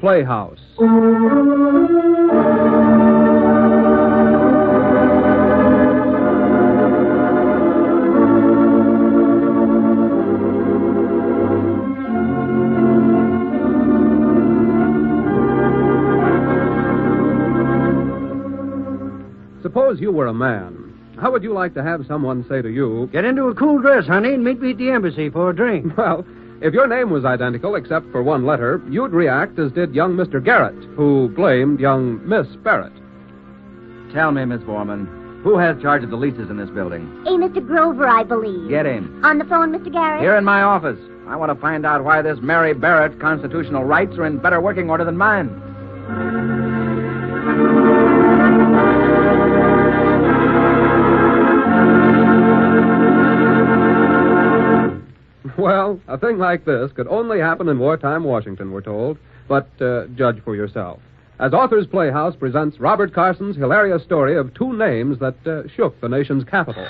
Playhouse. Suppose you were a man. How would you like to have someone say to you, "Get into a cool dress, honey, and meet me at the embassy for a drink"? well, if your name was identical except for one letter, you'd react as did young Mr. Garrett, who blamed young Miss Barrett. Tell me, Miss Borman, who has charge of the leases in this building? A Mr. Grover, I believe. Get him. On the phone, Mr. Garrett? Here in my office. I want to find out why this Mary Barrett's constitutional rights are in better working order than mine. Well, a thing like this could only happen in wartime Washington, we're told. But judge for yourself. As Authors Playhouse presents Robert Carson's hilarious story of two names that shook the nation's capital.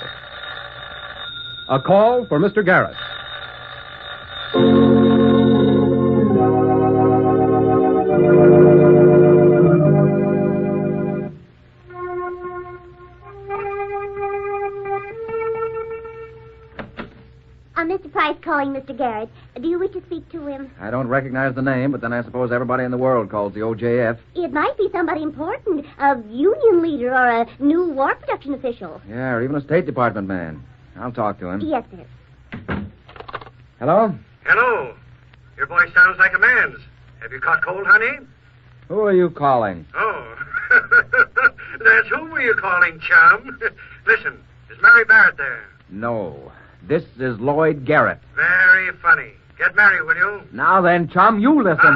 A call for Mr. Garrett. Mr. Price calling, Mr. Garrett. Do you wish to speak to him? I don't recognize the name, but then I suppose everybody in the world calls the OJF. It might be somebody important, a union leader or a new war production official. Yeah, or even a State Department man. I'll talk to him. Yes, sir. Hello? Hello. Your voice sounds like a man's. Have you caught cold, honey? Who are you calling? Oh. That's whom were you calling, chum? Listen, is Mary Barrett there? No. This is Lloyd Garrett. Very funny. Get married, will you? Now then, chum, you listen.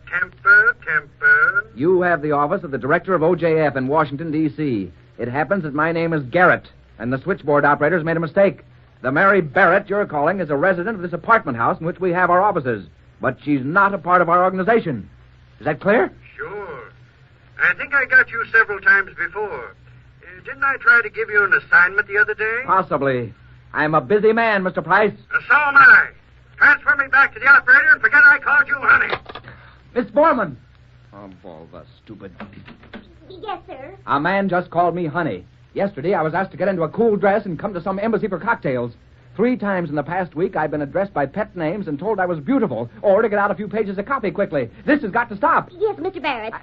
Temper. You have the office of the director of OJF in Washington, D.C. It happens that my name is Garrett, and the switchboard operator's made a mistake. The Mary Barrett you're calling is a resident of this apartment house in which we have our offices, but she's not a part of our organization. Is that clear? Sure. I think I got you several times before. Didn't I try to give you an assignment the other day? Possibly. I'm a busy man, Mr. Price. So am I. Transfer me back to the operator and forget I called you honey. Miss Borman. Oh, all the stupid. Yes, sir. A man just called me honey. Yesterday, I was asked to get into a cool dress and come to some embassy for cocktails. 3 times in the past week, I've been addressed by pet names and told I was beautiful, or to get out a few pages of copy quickly. This has got to stop. Yes, Mr. Barrett.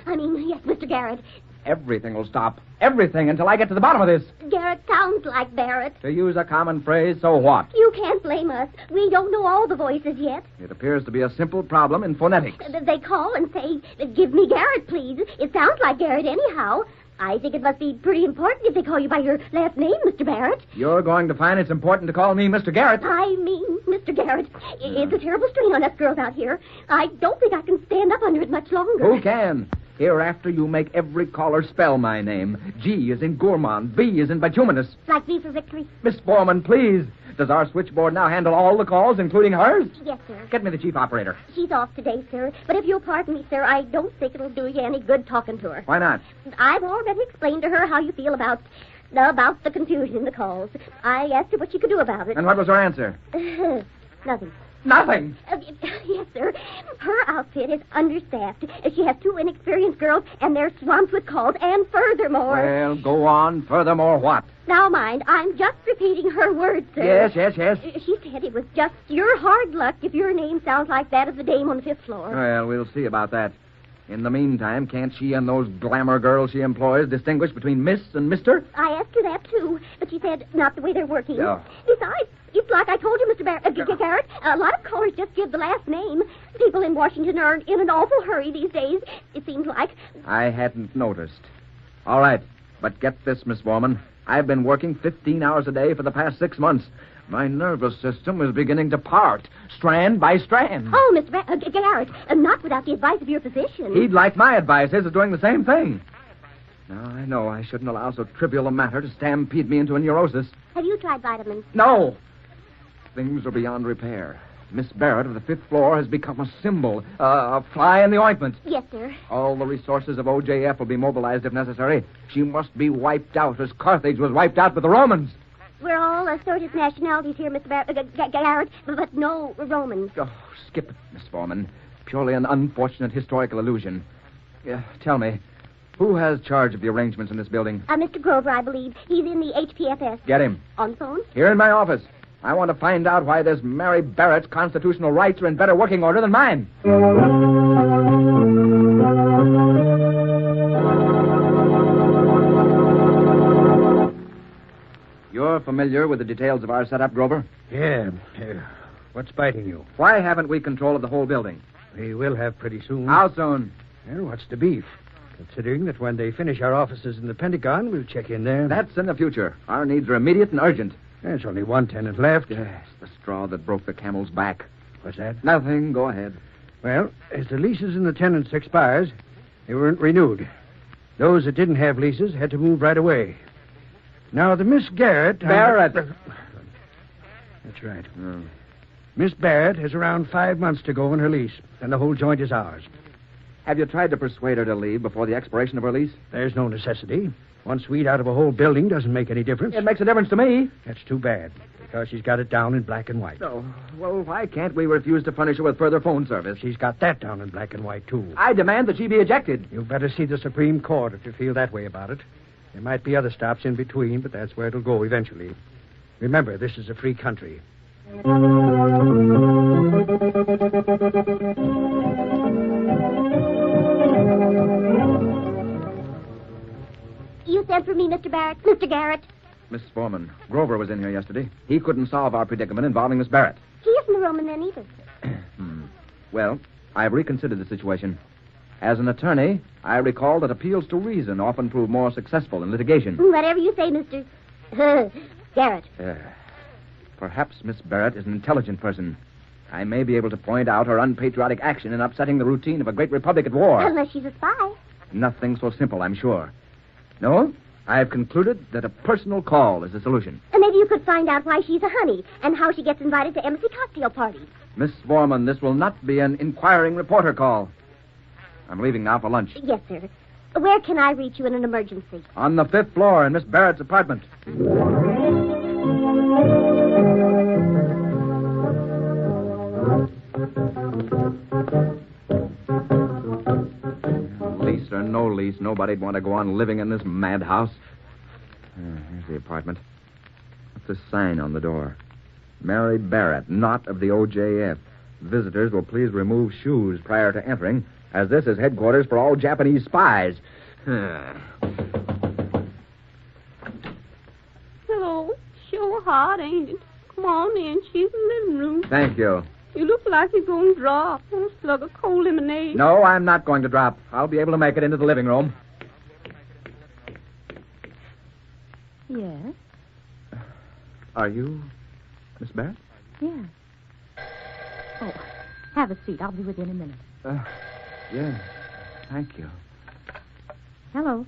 Yes, Mr. Garrett. Everything will stop. Everything until I get to the bottom of this. Garrett sounds like Barrett. To use a common phrase, so what? You can't blame us. We don't know all the voices yet. It appears to be a simple problem in phonetics. They call and say, "Give me Garrett, please." It sounds like Garrett anyhow. I think it must be pretty important if they call you by your last name, Mr. Barrett. You're going to find it's important to call me Mr. Garrett. I mean, Mr. Garrett, it's a terrible strain on us girls out here. I don't think I can stand up under it much longer. Who can? Hereafter, you make every caller spell my name. G is in gourmand. B is in bituminous. Like V for victory? Miss Borman, please. Does our switchboard now handle all the calls, including hers? Yes, sir. Get me the chief operator. She's off today, sir. But if you'll pardon me, sir, I don't think it'll do you any good talking to her. Why not? I've already explained to her how you feel about the confusion in the calls. I asked her what she could do about it. And what was her answer? Nothing. Nothing? Yes, sir. Her outfit is understaffed. She has 2 inexperienced girls, and they're swamped with calls. And furthermore... Well, go on. Furthermore what? Now, mind, I'm just repeating her words, sir. Yes. She said it was just your hard luck if your name sounds like that of the dame on the 5th floor. Well, we'll see about that. In the meantime, can't she and those glamour girls she employs distinguish between Miss and Mr.? I asked her that, too, but she said not the way they're working. Oh. Besides, it's like I told you, Mr. Garrett, a lot of callers just give the last name. People in Washington are in an awful hurry these days, it seems like. I hadn't noticed. All right, but get this, Miss Borman. I've been working 15 hours a day for the past 6 months. My nervous system is beginning to part, strand by strand. Oh, Mr. Garrett, not without the advice of your physician. He'd like my advice. His is doing the same thing. Now, I know I shouldn't allow so trivial a matter to stampede me into a neurosis. Have you tried vitamins? No. Things are beyond repair. Miss Barrett of the 5th floor has become a symbol, a fly in the ointment. Yes, sir. All the resources of OJF will be mobilized if necessary. She must be wiped out as Carthage was wiped out with the Romans. We're all assorted nationalities here, Mr. Garrett, but no Romans. Oh, skip it, Miss Foreman. Purely an unfortunate historical illusion. Tell me, who has charge of the arrangements in this building? Mr. Grover, I believe. He's in the HPFS. Get him. On the phone? Here in my office. I want to find out why this Mary Barrett's constitutional rights are in better working order than mine. You're familiar with the details of our setup, Grover? Yeah. What's biting you? Why haven't we control of the whole building? We will have pretty soon. How soon? Well, what's the beef? Considering that when they finish our offices in the Pentagon, we'll check in there. That's in the future. Our needs are immediate and urgent. There's only one tenant left. Yes, the straw that broke the camel's back. What's that? Nothing. Go ahead. Well, as the leases and the tenants expires, they weren't renewed. Those that didn't have leases had to move right away. Now, the Miss Garrett... Barrett. That's right. Miss Barrett has around 5 months to go on her lease, and the whole joint is ours. Have you tried to persuade her to leave before the expiration of her lease? There's no necessity. 1 suite out of a whole building doesn't make any difference. It makes a difference to me. That's too bad, because she's got it down in black and white. Oh, well, why can't we refuse to furnish her with further phone service? She's got that down in black and white, too. I demand that she be ejected. You better see the Supreme Court if you feel that way about it. There might be other stops in between, but that's where it'll go eventually. Remember, this is a free country. You sent for me, Mr. Barrett? Mr. Garrett? Miss Foreman, Grover was in here yesterday. He couldn't solve our predicament involving Miss Barrett. He isn't a Roman then either. Well, I've reconsidered the situation. As an attorney, I recall that appeals to reason often prove more successful in litigation. Whatever you say, Mr. Garrett. Perhaps Miss Barrett is an intelligent person. I may be able to point out her unpatriotic action in upsetting the routine of a great republic at war. Unless she's a spy. Nothing so simple, I'm sure. No, I've concluded that a personal call is the solution. And maybe you could find out why she's a honey and how she gets invited to embassy cocktail parties. Miss Foreman, this will not be an inquiring reporter call. I'm leaving now for lunch. Yes, sir. Where can I reach you in an emergency? On the 5th floor in Miss Barrett's apartment. Lease or no lease, nobody'd want to go on living in this madhouse. Here's the apartment. What's the sign on the door? Mary Barrett, not of the OJF. Visitors will please remove shoes prior to entering, as this is headquarters for all Japanese spies. Hello. Sure hot, ain't it? Come on in. She's in the living room. Thank you. You look like you're going to drop. A slug of cold lemonade. No, I'm not going to drop. I'll be able to make it into the living room. Yes? Are you Miss Barrett? Yes. Oh, have a seat. I'll be with you in a minute. Yes. Thank you. Hello.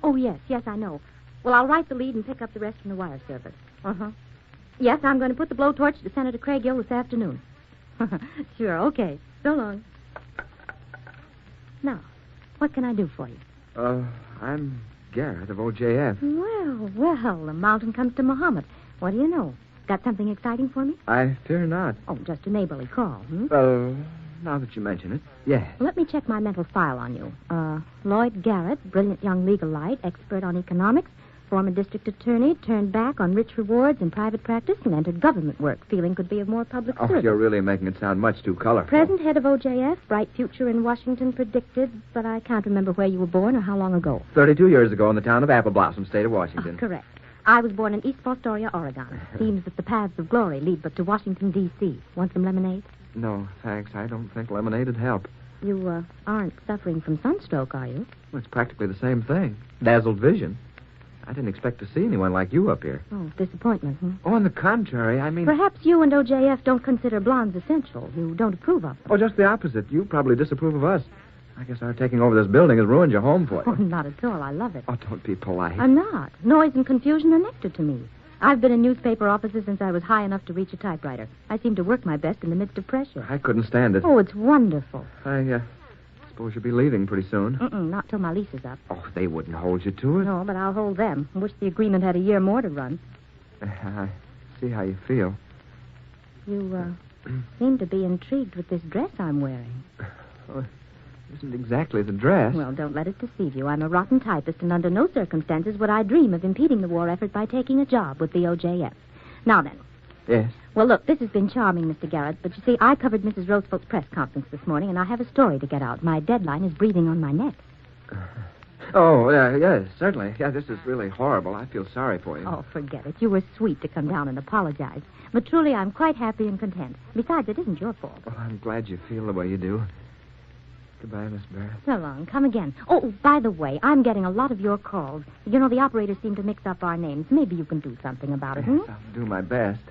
Oh, yes, I know. Well, I'll write the lead and pick up the rest from the wire service. Uh-huh. Yes, I'm going to put the blowtorch to Senator Craighill this afternoon. Sure, okay. So long. Now, what can I do for you? I'm Garrett of OJF. Well, the mountain comes to Muhammad. What do you know? Got something exciting for me? I fear not. Oh, just a neighborly call, Now that you mention it, yes. Let me check my mental file on you. Lloyd Garrett, brilliant young legal light, expert on economics, former district attorney, turned back on rich rewards in private practice and entered government work, feeling could be of more public service. You're really making it sound much too colorful. Present head of OJF, bright future in Washington predicted, but I can't remember where you were born or how long ago. 32 years ago in the town of Apple Blossom, state of Washington. Correct. I was born in East Fostoria, Oregon. Seems that the paths of glory lead but to Washington, D.C. Want some lemonade? No, thanks. I don't think lemonade would help. You aren't suffering from sunstroke, are you? Well, it's practically the same thing. Dazzled vision. I didn't expect to see anyone like you up here. Oh, disappointment, Oh, on the contrary, I mean... Perhaps you and OJF don't consider blondes essential. You don't approve of them. Oh, just the opposite. You probably disapprove of us. I guess our taking over this building has ruined your home for you. Oh, not at all. I love it. Oh, don't be polite. I'm not. Noise and confusion are nectar to me. I've been in newspaper offices since I was high enough to reach a typewriter. I seem to work my best in the midst of pressure. I couldn't stand it. Oh, it's wonderful. I suppose you'll be leaving pretty soon. Not till my lease is up. Oh, they wouldn't hold you to it. No, but I'll hold them. I wish the agreement had a year more to run. I see how you feel. You seem to be intrigued with this dress I'm wearing. Oh, it isn't exactly the dress. Well, don't let it deceive you. I'm a rotten typist, and under no circumstances would I dream of impeding the war effort by taking a job with the OJF. Now then. Yes. Well, look, this has been charming, Mr. Garrett, but you see, I covered Mrs. Roosevelt's press conference this morning, and I have a story to get out. My deadline is breathing on my neck. Oh, yes, certainly. Yeah, this is really horrible. I feel sorry for you. Oh, forget it. You were sweet to come down and apologize. But truly, I'm quite happy and content. Besides, it isn't your fault. Well, I'm glad you feel the way you do. Goodbye, Miss Barrett. So long. Come again. Oh, by the way, I'm getting a lot of your calls. You know, the operators seem to mix up our names. Maybe you can do something about it, Yes, I'll do my best.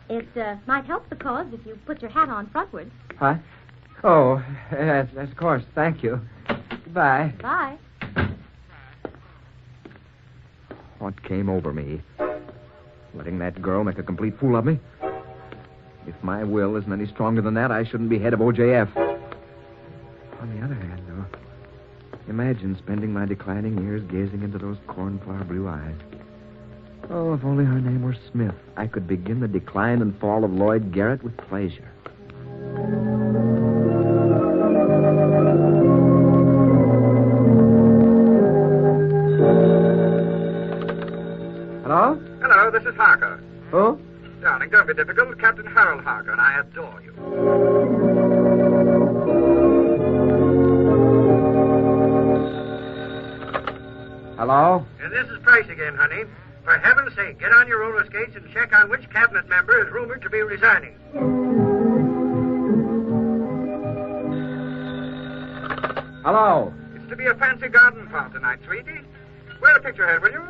It might help the cause if you put your hat on frontwards. Huh? Oh, yes, of course. Thank you. Goodbye. Bye. What came over me? Letting that girl make a complete fool of me? If my will isn't any stronger than that, I shouldn't be head of OJF. On the other hand, though, imagine spending my declining years gazing into those cornflower blue eyes. Oh, if only her name were Smith, I could begin the decline and fall of Lloyd Garrett with pleasure. Hello? Hello, this is Harker. Who? Darling, don't be difficult. Captain Harold Harker, and I adore you. Hello? And this is Price again, honey. For heaven's sake, get on your roller skates and check on which cabinet member is rumored to be resigning. Hello? It's to be a fancy garden pot tonight, sweetie. Wear a picture head, will you?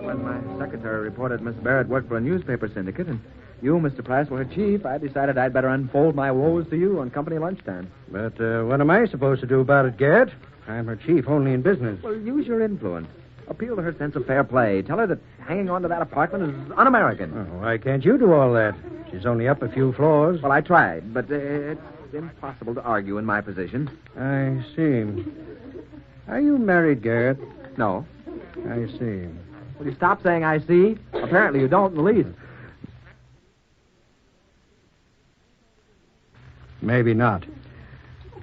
When my secretary reported Miss Barrett worked for a newspaper syndicate, and you, Mr. Price, were her chief, I decided I'd better unfold my woes to you on company lunchtime. But what am I supposed to do about it, Garrett? I'm her chief only in business. Well, use your influence. Appeal to her sense of fair play. Tell her that hanging on to that apartment is un-American. Oh, why can't you do all that? She's only up a few floors. Well, I tried, but it's impossible to argue in my position. I see. Are you married, Garrett? No. I see. Will you stop saying I see? Apparently you don't in the least. Maybe not.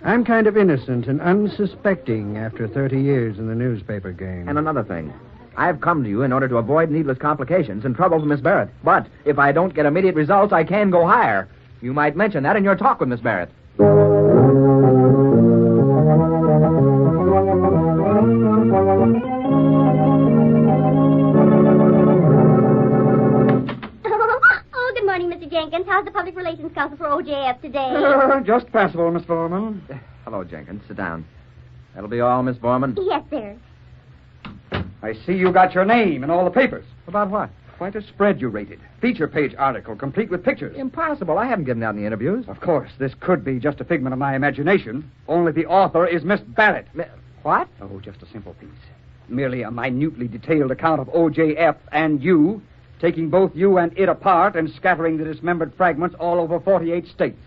I'm kind of innocent and unsuspecting after 30 years in the newspaper game. And another thing. I've come to you in order to avoid needless complications and trouble with Miss Barrett. But if I don't get immediate results, I can go higher. You might mention that in your talk with Miss Barrett. Good morning, Mr. Jenkins. How's the public relations counsel for OJF today? Just passable, Miss Foreman. Hello, Jenkins. Sit down. That'll be all, Miss Foreman. Yes, sir. I see you got your name in all the papers. About what? Quite a spread you rated. Feature page article, complete with pictures. Impossible. I haven't given out any interviews. Of course, this could be just a figment of my imagination. Only the author is Miss Barrett. What? Oh, just a simple piece. Merely a minutely detailed account of OJF and you, taking both you and it apart and scattering the dismembered fragments all over 48 states.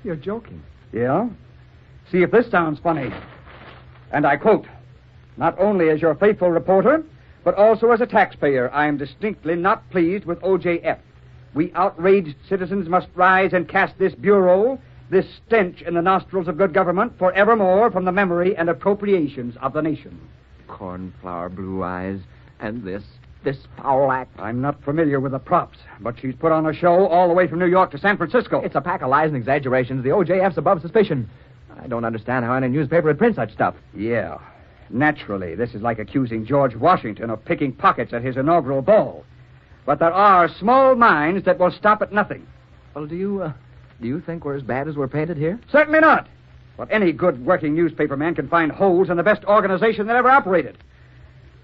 You're joking. Yeah? See if this sounds funny. And I quote, "Not only as your faithful reporter, but also as a taxpayer, I am distinctly not pleased with OJF. We outraged citizens must rise and cast this bureau, this stench in the nostrils of good government, forevermore from the memory and appropriations of the nation." Cornflower blue eyes. And this foul act. I'm not familiar with the props, but she's put on a show all the way from New York to San Francisco. It's a pack of lies and exaggerations. The OJF's above suspicion. I don't understand how any newspaper would print such stuff. Yeah. Naturally, this is like accusing George Washington of picking pockets at his inaugural ball. But there are small minds that will stop at nothing. Well, do you think we're as bad as we're painted here? Certainly not. But any good working newspaper man can find holes in the best organization that ever operated.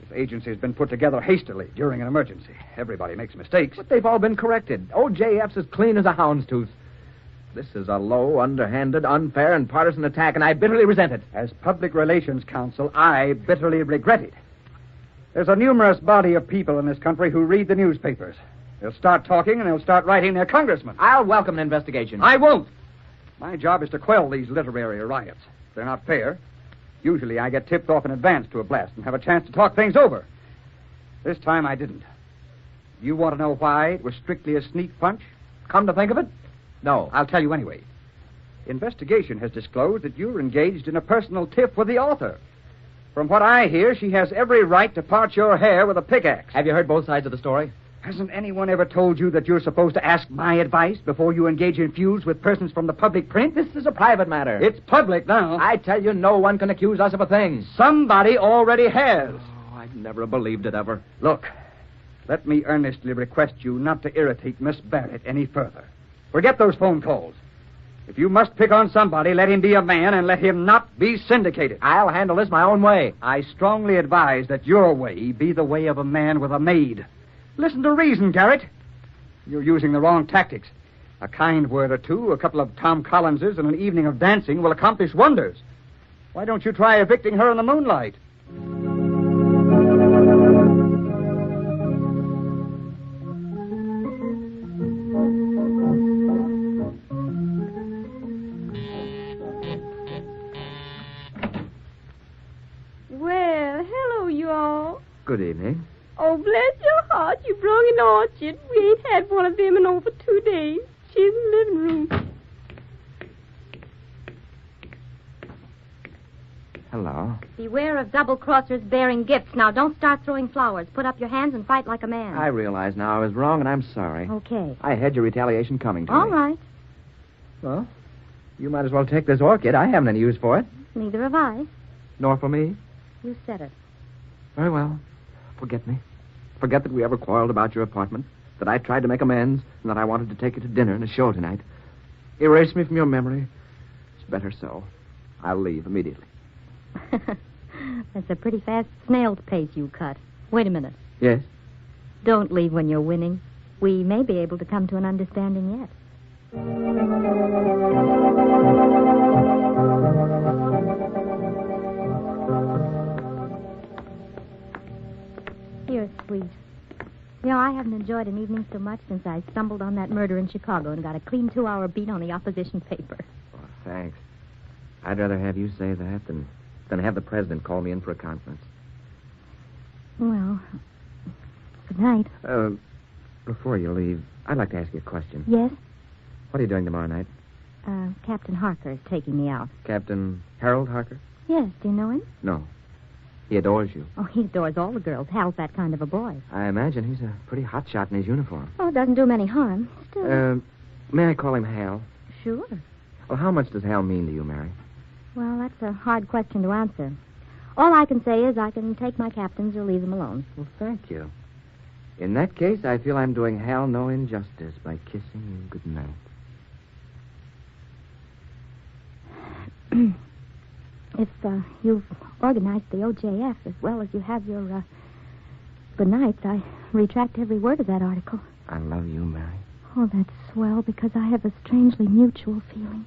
This agency has been put together hastily during an emergency. Everybody makes mistakes. But they've all been corrected. OJF's as clean as a hound's tooth. This is a low, underhanded, unfair, and partisan attack, and I bitterly resent it. As Public Relations Counsel, I bitterly regret it. There's a numerous body of people in this country who read the newspapers. They'll start talking, and they'll start writing their congressmen. I'll welcome an investigation. I won't. My job is to quell these literary riots. They're not fair. Usually I get tipped off in advance to a blast and have a chance to talk things over. This time I didn't. You want to know why it was strictly a sneak punch? Come to think of it, no. I'll tell you anyway. Investigation has disclosed that you're engaged in a personal tiff with the author. From what I hear, she has every right to part your hair with a pickaxe. Have you heard both sides of the story? Hasn't anyone ever told you that you're supposed to ask my advice before you engage in feuds with persons from the public print? This is a private matter. It's public now. I tell you, no one can accuse us of a thing. Somebody already has. Oh, I'd never believed it ever. Look, let me earnestly request you not to irritate Miss Barrett any further. Forget those phone calls. If you must pick on somebody, let him be a man and let him not be syndicated. I'll handle this my own way. I strongly advise that your way be the way of a man with a maid. Listen to reason, Garrett. You're using the wrong tactics. A kind word or two, a couple of Tom Collinses, and an evening of dancing will accomplish wonders. Why don't you try evicting her in the moonlight? Well, hello, you all. Good evening. Oh, bless your heart, you brung an orchard. We ain't had one of them in over 2 days. She's in the living room. Hello. Beware of double-crossers bearing gifts. Now, don't start throwing flowers. Put up your hands and fight like a man. I realize now I was wrong, and I'm sorry. Okay. I had your retaliation coming to All me. right. Well, you might as well take this orchid. I haven't any use for it. Neither have I. Nor for me. You said it. Very well. Forget me. Forget that we ever quarreled about your apartment, that I tried to make amends, and that I wanted to take you to dinner and a show tonight. Erase me from your memory. It's better so. I'll leave immediately. That's a pretty fast snail's pace you cut. Wait a minute. Yes? Don't leave when you're winning. We may be able to come to an understanding yet. You're sweet. You know, I haven't enjoyed an evening so much since I stumbled on that murder in Chicago and got a clean 2-hour beat on the opposition paper. Oh, thanks. I'd rather have you say that than have the president call me in for a conference. Well, good night. Before you leave, I'd like to ask you a question. Yes? What are you doing tomorrow night? Captain Harker is taking me out. Captain Harold Harker? Yes, do you know him? No. He adores you. Oh, he adores all the girls. Hal's that kind of a boy. I imagine he's a pretty hot shot in his uniform. Oh, it doesn't do him any harm. Still. May I call him Hal? Sure. Well, how much does Hal mean to you, Mary? Well, that's a hard question to answer. All I can say is I can take my captains or leave them alone. Well, thank you. In that case, I feel I'm doing Hal no injustice by kissing you goodnight. If you've organized the OJF as well as you have your good nights, I retract every word of that article. I love you, Mary. Oh, that's swell, because I have a strangely mutual feeling.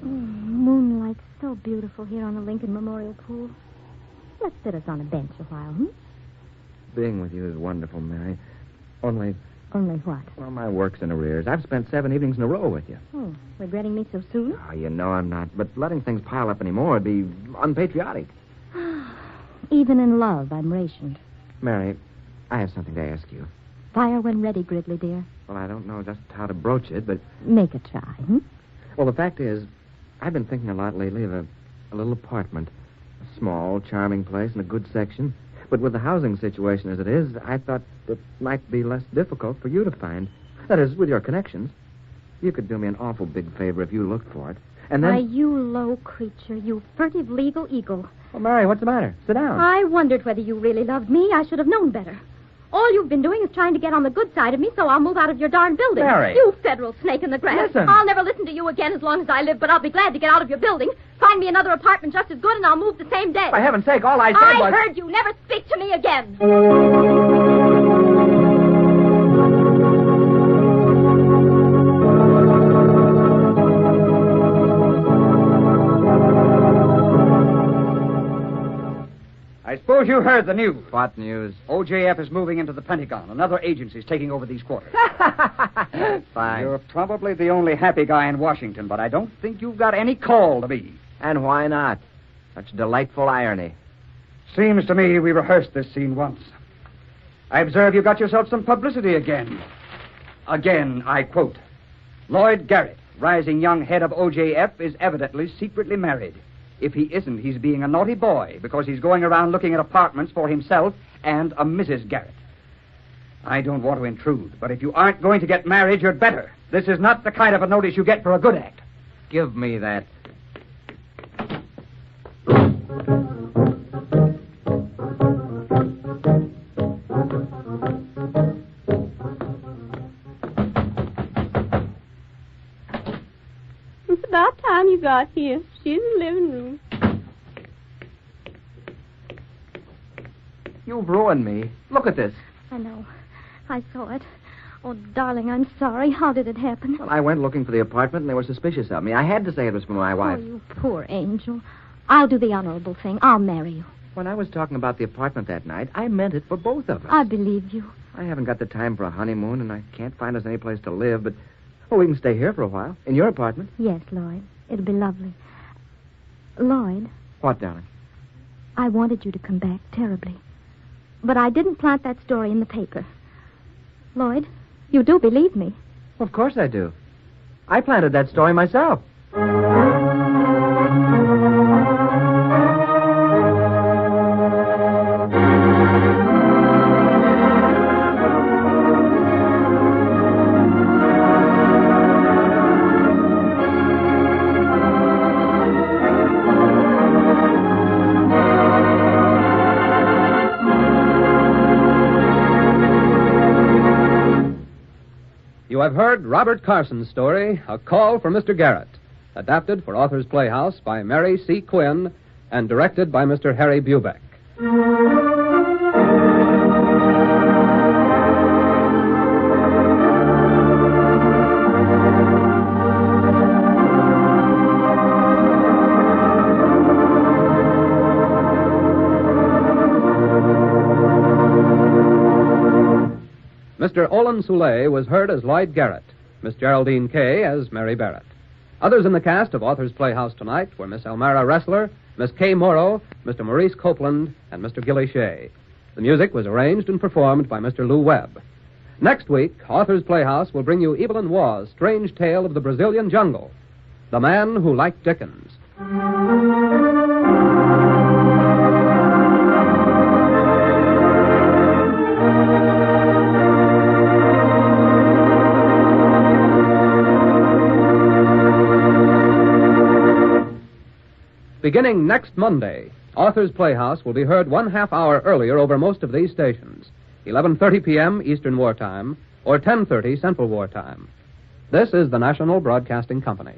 Moonlight's so beautiful here on the Lincoln Memorial Pool. Let's sit us on a bench a while, Being with you is wonderful, Mary. Only, what? well, my work's in arrears. I've spent 7 evenings in a row with you. Oh, regretting me so soon? Oh, you know I'm not. But letting things pile up anymore would be unpatriotic. Even in love, I'm rationed. Mary, I have something to ask you. Fire when ready, Gridley, dear. Well, I don't know just how to broach it, but... Make a try, Well, the fact is, I've been thinking a lot lately of a little apartment. A small, charming place in a good section. But with the housing situation as it is, I thought it might be less difficult for you to find. That is, with your connections. You could do me an awful big favor if you looked for it. And then... Why, you low creature, you furtive legal eagle. Oh, Mary, what's the matter? Sit down. I wondered whether you really loved me. I should have known better. All you've been doing is trying to get on the good side of me, so I'll move out of your darn building. Mary. You federal snake in the grass. Listen. I'll never listen to you again as long as I live, but I'll be glad to get out of your building. Find me another apartment just as good, and I'll move the same day. For heaven's sake, all I said I was... heard you. Never speak to me again. I I suppose you heard the news. What news? OJF is moving into the Pentagon. Another agency's taking over these quarters. Fine. You're probably the only happy guy in Washington, but I don't think you've got any call to be. And why not? Such delightful irony. Seems to me we rehearsed this scene once. I observe you got yourself some publicity again. Again, I quote, Lloyd Garrett, rising young head of OJF, is evidently secretly married. If he isn't, he's being a naughty boy because he's going around looking at apartments for himself and a Mrs. Garrett. I don't want to intrude, but if you aren't going to get married, you'd better. This is not the kind of a notice you get for a good act. Give me that. It's about time you got here. She's in the living room. You've ruined me. Look at this. I know. I saw it. Oh, darling, I'm sorry. How did it happen? Well, I went looking for the apartment, and they were suspicious of me. I had to say it was for my wife. Oh, you poor angel. I'll do the honorable thing. I'll marry you. When I was talking about the apartment that night, I meant it for both of us. I believe you. I haven't got the time for a honeymoon, and I can't find us any place to live, but... Oh, we can stay here for a while. In your apartment. Yes, Lloyd. It'll be lovely. Lloyd, What, darling? I wanted you to come back terribly. But I didn't plant that story in the paper. Lloyd, you do believe me. Of course I do. I planted that story myself. You have heard Robert Carson's story, A Call for Mr. Garrett, adapted for Authors Playhouse by Mary C. Quinn and directed by Mr. Harry Bubeck. Mr. Olin Soule was heard as Lloyd Garrett, Miss Geraldine Kay as Mary Barrett. Others in the cast of Authors Playhouse tonight were Miss Elmira Ressler, Miss Kay Morrow, Mr. Maurice Copeland, and Mr. Gilly Shea. The music was arranged and performed by Mr. Lou Webb. Next week, Authors Playhouse will bring you Evelyn Waugh's strange tale of the Brazilian jungle, The Man Who Liked Dickens. Beginning next Monday, Authors Playhouse will be heard 1/2 hour earlier over most of these stations, 11:30 p.m. Eastern Wartime or 10:30 Central Wartime. This is the National Broadcasting Company.